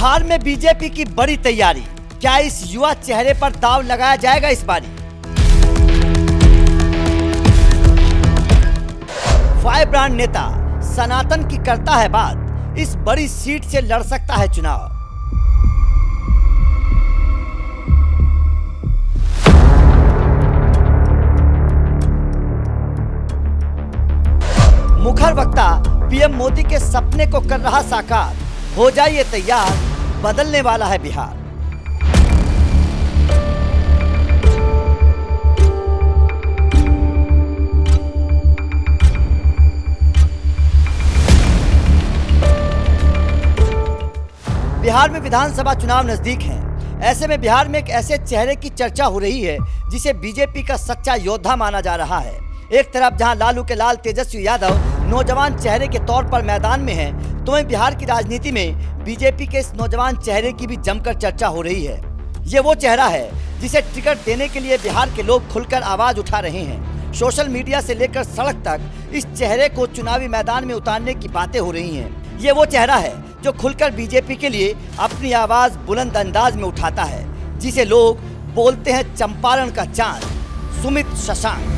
बिहार में बीजेपी की बड़ी तैयारी, क्या इस युवा चेहरे पर दांव लगाया जाएगा इस बारी? फायर ब्रांड नेता सनातन की करता है बात, इस बड़ी सीट से लड़ सकता है चुनाव। मुखर वक्ता पीएम मोदी के सपने को कर रहा साकार, हो जाइए तैयार, बदलने वाला है बिहार। बिहार में विधानसभा चुनाव नजदीक हैं। ऐसे में बिहार में एक ऐसे चेहरे की चर्चा हो रही है जिसे बीजेपी का सच्चा योद्धा माना जा रहा है। एक तरफ जहां लालू के लाल तेजस्वी यादव नौजवान चेहरे के तौर पर मैदान में हैं, तो वहीं बिहार की राजनीति में बीजेपी के इस नौजवान चेहरे की भी जमकर चर्चा हो रही है। ये वो चेहरा है जिसे टिकट देने के लिए बिहार के लोग खुलकर आवाज उठा रहे हैं। सोशल मीडिया से लेकर सड़क तक इस चेहरे को चुनावी मैदान में उतारने की बातें हो रही हैं। ये वो चेहरा है जो खुलकर बीजेपी के लिए अपनी आवाज बुलंद अंदाज में उठाता है, जिसे लोग बोलते हैं चंपारण का चांद, सुमित शशांक।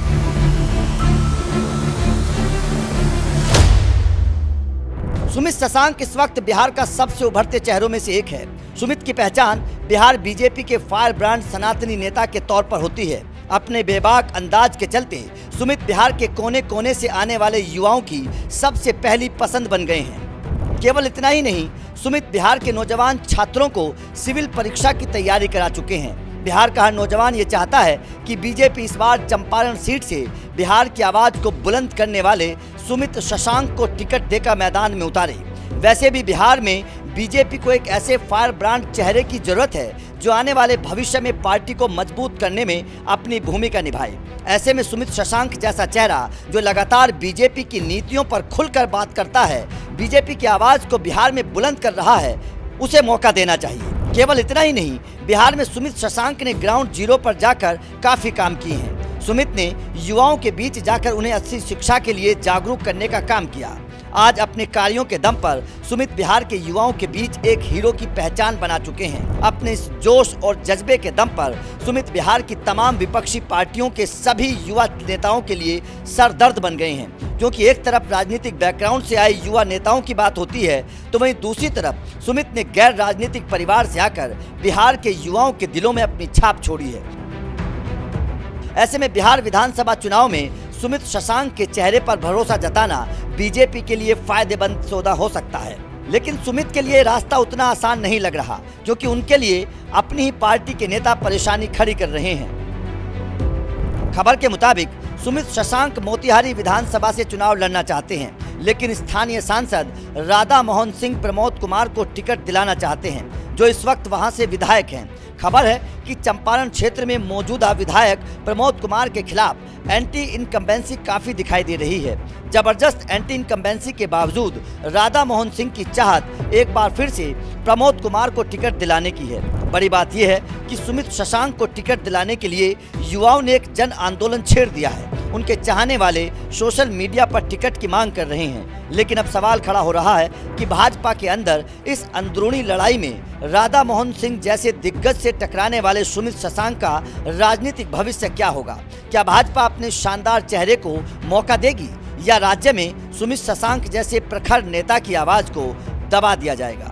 सुमित शशांक इस वक्त बिहार का सबसे उभरते चेहरों में से एक है। सुमित की पहचान बिहार बीजेपी के फायर ब्रांड सनातनी नेता के तौर पर होती है। अपने बेबाक अंदाज के चलते सुमित बिहार के कोने कोने से आने वाले युवाओं की सबसे पहली पसंद बन गए हैं। केवल इतना ही नहीं, सुमित बिहार के नौजवान छात्रों को सिविल परीक्षा की तैयारी करा चुके हैं। बिहार का हर नौजवान ये चाहता है कि बीजेपी इस बार चंपारण सीट से बिहार की आवाज को बुलंद करने वाले सुमित शशांक को टिकट देकर मैदान में उतारे। वैसे भी बिहार में बीजेपी को एक ऐसे फायर ब्रांड चेहरे की जरूरत है जो आने वाले भविष्य में पार्टी को मजबूत करने में अपनी भूमिका निभाए। ऐसे में सुमित शशांक जैसा चेहरा जो लगातार बीजेपी की नीतियों पर खुलकर बात करता है, बीजेपी की आवाज को बिहार में बुलंद कर रहा है, उसे मौका देना चाहिए। केवल इतना ही नहीं, बिहार में सुमित शशांक ने ग्राउंड जीरो पर जाकर काफी काम किए हैं। सुमित ने युवाओं के बीच जाकर उन्हें अच्छी शिक्षा के लिए जागरूक करने का काम किया। आज अपने कार्यों के दम पर सुमित बिहार के युवाओं के बीच एक हीरो की पहचान बना चुके हैं। अपने इस जोश और जज्बे के दम पर सुमित बिहार की तमाम विपक्षी पार्टियों के सभी युवा नेताओं के लिए सरदर्द बन गए हैं। क्योंकि एक तरफ राजनीतिक बैकग्राउंड से आए युवा नेताओं की बात होती है, तो वहीं दूसरी तरफ सुमित ने गैर राजनीतिक परिवार से आकर बिहार के युवाओं के दिलों में अपनी छाप छोड़ी है। ऐसे में बिहार विधानसभा चुनाव में सुमित शशांक के चेहरे पर भरोसा जताना बीजेपी के लिए फायदेमंद सौदा हो सकता है। लेकिन सुमित के लिए रास्ता उतना आसान नहीं लग रहा, क्योंकि उनके लिए अपनी ही पार्टी के नेता परेशानी खड़ी कर रहे हैं। खबर के मुताबिक सुमित शशांक मोतिहारी विधानसभा से चुनाव लड़ना चाहते हैं, लेकिन स्थानीय सांसद राधा मोहन सिंह प्रमोद कुमार को टिकट दिलाना चाहते हैं, जो इस वक्त वहां से विधायक हैं। खबर है कि चंपारण क्षेत्र में मौजूदा विधायक प्रमोद कुमार के खिलाफ एंटी इनकम्बेंसी काफी दिखाई दे रही है। जबरदस्त एंटी इनकम्बेंसी के बावजूद राधा मोहन सिंह की चाहत एक बार फिर से प्रमोद कुमार को टिकट दिलाने की है। बड़ी बात यह है कि सुमित शशांक को टिकट दिलाने के लिए युवाओं ने एक जन आंदोलन छेड़ दिया है। उनके चाहने वाले सोशल मीडिया पर टिकट की मांग कर रहे हैं। लेकिन अब सवाल खड़ा हो रहा है कि भाजपा के अंदर इस अंदरूनी लड़ाई में राधा मोहन सिंह जैसे दिग्गज से टकराने वाले सुमित शशांक का राजनीतिक भविष्य क्या होगा? क्या भाजपा अपने शानदार चेहरे को मौका देगी, या राज्य में सुमित शशांक जैसे प्रखर नेता की आवाज को दबा दिया जाएगा?